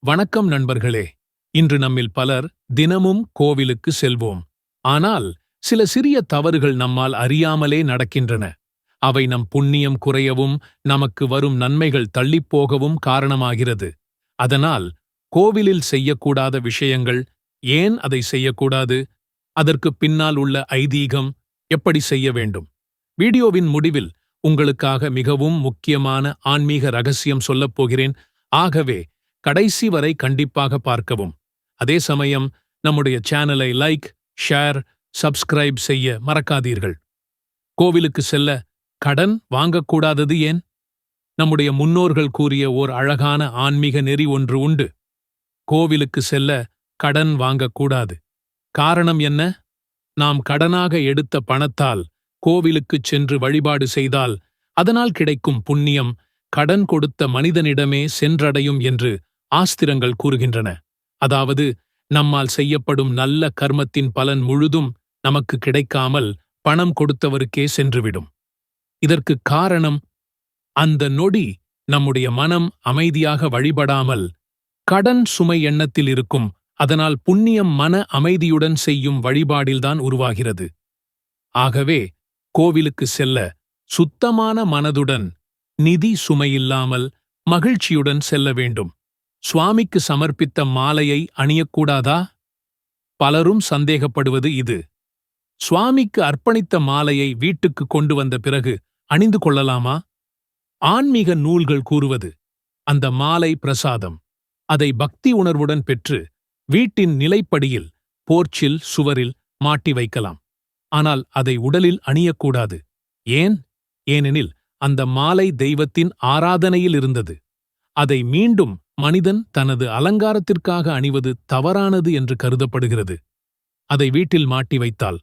வணக்கம் நண்பர்களே. இன்று நம்மில் பலர் தினமும் கோவிலுக்கு செல்வோம். ஆனால் சில சிறிய தவறுகள் நம்மால் அறியாமலே நடக்கின்றன. அவை நம் புண்ணியம் குறையவும் நமக்கு வரும் நன்மைகள் தள்ளிப்போகவும் காரணமாகிறது. அதனால் கோவிலில் செய்யக்கூடாத விஷயங்கள், ஏன் அதை செய்யக்கூடாது, அதற்கு பின்னால் உள்ள ஐதீகம், எப்படி செய்ய வேண்டும். வீடியோவின் முடிவில் உங்களுக்காக மிகவும் முக்கியமான ஆன்மீக ரகசியம் சொல்லப் போகிறேன். ஆகவே கடைசி வரை கண்டிப்பாக பார்க்கவும். அதே சமயம் நம்முடைய சேனலை லைக், ஷேர், சப்ஸ்கிரைப் செய்ய மறக்காதீர்கள். கோவிலுக்கு செல்ல கடன் வாங்கக்கூடாதது ஏன்? நம்முடைய முன்னோர்கள் கூறிய ஓர் அழகான ஆன்மீக நெறி ஒன்று உண்டு. கோவிலுக்கு செல்ல கடன் வாங்கக்கூடாது. காரணம் என்ன? நாம் கடனாக எடுத்த பணத்தால் கோவிலுக்குச் சென்று வழிபாடு செய்தால் அதனால் கிடைக்கும் புண்ணியம் கடன் கொடுத்த மனிதனிடமே சென்றடையும் என்று ஆஸ்திரங்கள் கூறுகின்றன. அதாவது நம்மால் செய்யப்படும் நல்ல கர்மத்தின் பலன் முழுதும் நமக்கு கிடைக்காமல் பணம் கொடுத்தவருக்கே சென்றுவிடும். இதற்கு காரணம், அந்த நொடி நம்முடைய மனம் அமைதியாக வழிபடாமல் கடன் சுமை எண்ணத்தில் இருக்கும். அதனால் புண்ணியம் மன அமைதியுடன் செய்யும் வழிபாடில்தான் உருவாகிறது. ஆகவே கோவிலுக்கு செல்ல சுத்தமான மனதுடன், நிதி சுமையில்லாமல் மகிழ்ச்சியுடன் செல்ல வேண்டும். சுவாமிக்கு சமர்ப்பித்த மாலையை அணியக்கூடாதா? பலரும் சந்தேகப்படுவது இது. சுவாமிக்கு அர்ப்பணித்த மாலையை வீட்டுக்கு கொண்டு வந்த பிறகு அணிந்து கொள்ளலாமா? ஆன்மீக நூல்கள் கூறுவது, அந்த மாலை பிரசாதம். அதை பக்தி உணர்வுடன் பெற்று வீட்டின் நிலைப்படியில், போர்ச்சில், சுவரில் மாட்டி வைக்கலாம். ஆனால் அதை உடலில் அணியக்கூடாது. ஏன்? ஏனெனில் அந்த மாலை தெய்வத்தின் ஆராதனையில் இருந்தது. அதை மீண்டும் மனிதன் தனது அலங்காரத்திற்காக அணிவது தவறானது என்று கருதப்படுகிறது. அதை வீட்டில் மாட்டி வைத்தால்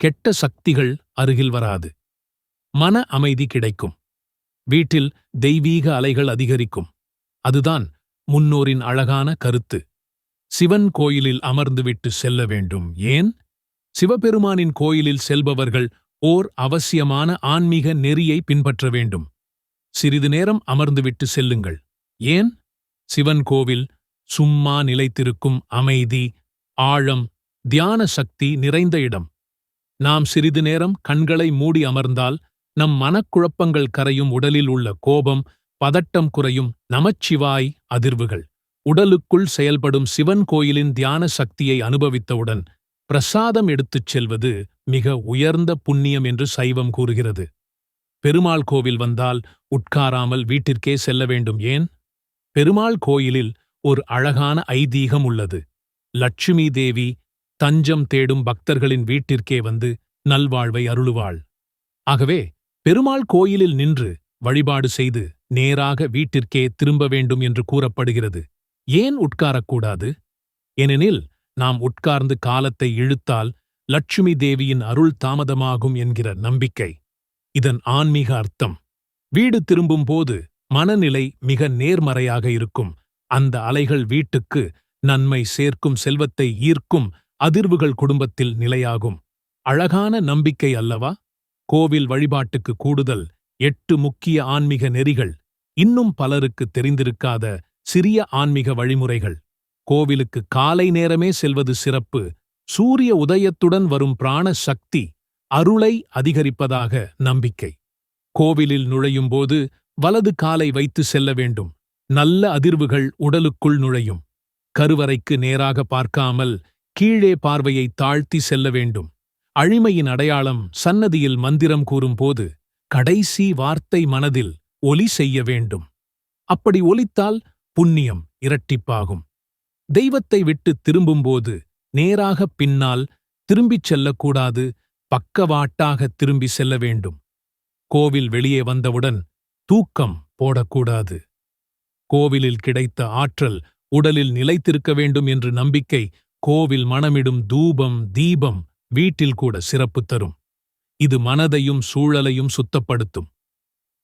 கெட்ட சக்திகள் அருகில் வராது. மன அமைதி கிடைக்கும். வீட்டில் தெய்வீக அலைகள் அதிகரிக்கும். அதுதான் முன்னோரின் அழகான கருத்து. சிவன் கோயிலில் அமர்ந்துவிட்டு செல்ல வேண்டும். ஏன்? சிவபெருமானின் கோயிலில் செல்பவர்கள் ஓர் அவசியமான ஆன்மீக நெறியை பின்பற்ற வேண்டும். சிறிது நேரம் அமர்ந்துவிட்டு செல்லுங்கள். ஏன்? சிவன் கோவில் சும்மா நிலைத்திருக்கும் அமைதி, ஆழம், தியான சக்தி நிறைந்த இடம். நாம் சிறிது நேரம் கண்களை மூடி அமர்ந்தால் நம் மனக்குழப்பங்கள் கரையும். உடலில் உள்ள கோபம், பதட்டம் குறையும். நமச்சிவாய் அதிர்வுகள். உடலுக்குள் செயல்படும் சிவன் கோயிலின் தியான சக்தியை அனுபவித்தவுடன் பிரசாதம் எடுத்துச் செல்வது மிக உயர்ந்த புண்ணியம் என்று சைவம் கூறுகிறது. பெருமாள் கோவில் வந்தால் உட்காராமல் வீட்டிற்கே செல்ல வேண்டும். ஏன்? பெருமாள் கோயிலில் ஒரு அழகான ஐதீகம் உள்ளது. லட்சுமி தேவி தஞ்சம் தேடும் பக்தர்களின் வீட்டிற்கே வந்து நல்வாழ்வை அருளுவாள். ஆகவே பெருமாள் கோயிலில் நின்று வழிபாடு செய்து நேராக வீட்டிற்கே திரும்ப வேண்டும் என்று கூறப்படுகிறது. ஏன் உட்காரக்கூடாது? ஏனெனில் நாம் உட்கார்ந்து காலத்தை இழுத்தால் லட்சுமி தேவியின் அருள் தாமதமாகும் என்கிற நம்பிக்கை. இதன் ஆன்மீக அர்த்தம். வீடு திரும்பும் போது மனநிலை மிக நேர்மறையாக இருக்கும். அந்த அலைகள் வீட்டுக்கு நன்மை சேர்க்கும், செல்வத்தை ஈர்க்கும். அதிர்வுகள் குடும்பத்தில் நிலையாகும். அழகான நம்பிக்கை அல்லவா? கோவில் வழிபாட்டுக்கு கூடுதல் 8 முக்கிய ஆன்மீக நெறிகள். இன்னும் பலருக்கு தெரிந்திருக்காத சிறிய ஆன்மீக வழிமுறைகள். கோவிலுக்கு காலை நேரமே செல்வது சிறப்பு. சூரிய உதயத்துடன் வரும் பிராண சக்தி அருளை அதிகரிப்பதாக நம்பிக்கை. கோவிலில் நுழையும்போது வலது காலை வைத்து செல்ல வேண்டும். நல்ல அதிர்வுகள் உடலுக்குள் நுழையும். கருவறைக்கு நேராக பார்க்காமல் கீழே பார்வையை தாழ்த்தி செல்ல வேண்டும். அழிமையின் அடையாளம். சன்னதியில் மந்திரம் கூறும்போது கடைசி வார்த்தை மனதில் ஒலி செய்ய வேண்டும். அப்படி ஒலித்தால் புண்ணியம் இரட்டிப்பாகும். தெய்வத்தை விட்டு திரும்பும்போது நேராக பின்னால் திரும்பிச் செல்லக்கூடாது. பக்கவாட்டாக திரும்பி செல்ல வேண்டும். கோவில் வெளியே வந்தவுடன் தூக்கம் போடக்கூடாது. கோவிலில் கிடைத்த ஆற்றல் உடலில் நிலைத்திருக்க வேண்டும் என்று நம்பிக்கை. கோவில் மணமிடும் தூபம், தீபம் வீட்டில் கூட சிறப்பு தரும். இது மனதையும் சூழலையும் சுத்தப்படுத்தும்.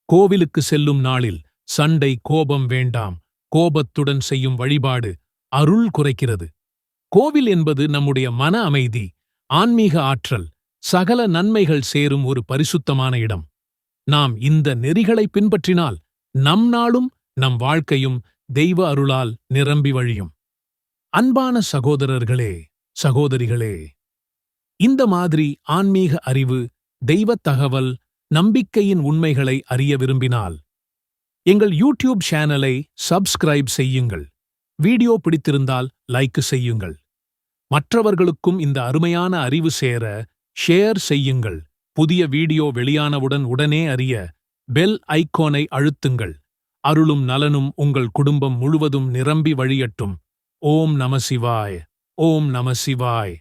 கோவிலுக்கு செல்லும் நாளில் சண்டை, கோபம் வேண்டாம். கோபத்துடன் செய்யும் வழிபாடு அருள் குறைக்கிறது. கோவில் என்பது நம்முடைய மன அமைதி, ஆன்மீக ஆற்றல், சகல நன்மைகள் சேரும் ஒரு பரிசுத்தமான இடம். நாம் இந்த நெறிகளை பின்பற்றினால் நம் நாளும் நம் வாழ்க்கையும் தெய்வ அருளால் நிரம்பி வழியும். அன்பான சகோதரர்களே, சகோதரிகளே, இந்த மாதிரி ஆன்மீக அறிவு, தெய்வத் தகவல், நம்பிக்கையின் உண்மைகளை அறிய விரும்பினால் எங்கள் யூடியூப் சேனலை சப்ஸ்கிரைப் செய்யுங்கள். வீடியோ பிடித்திருந்தால் லைக் செய்யுங்கள். மற்றவர்களுக்கும் இந்த அருமையான அறிவு சேர ஷேர் செய்யுங்கள். புதிய வீடியோ வெளியானவுடன் உடனே அறிய பெல் ஐகானை அழுத்துங்கள். அருளும் நலனும் உங்கள் குடும்பம் முழுவதும் நிரம்பி வழியட்டும். ஓம் நம சிவாய. ஓம் நம சிவாய்.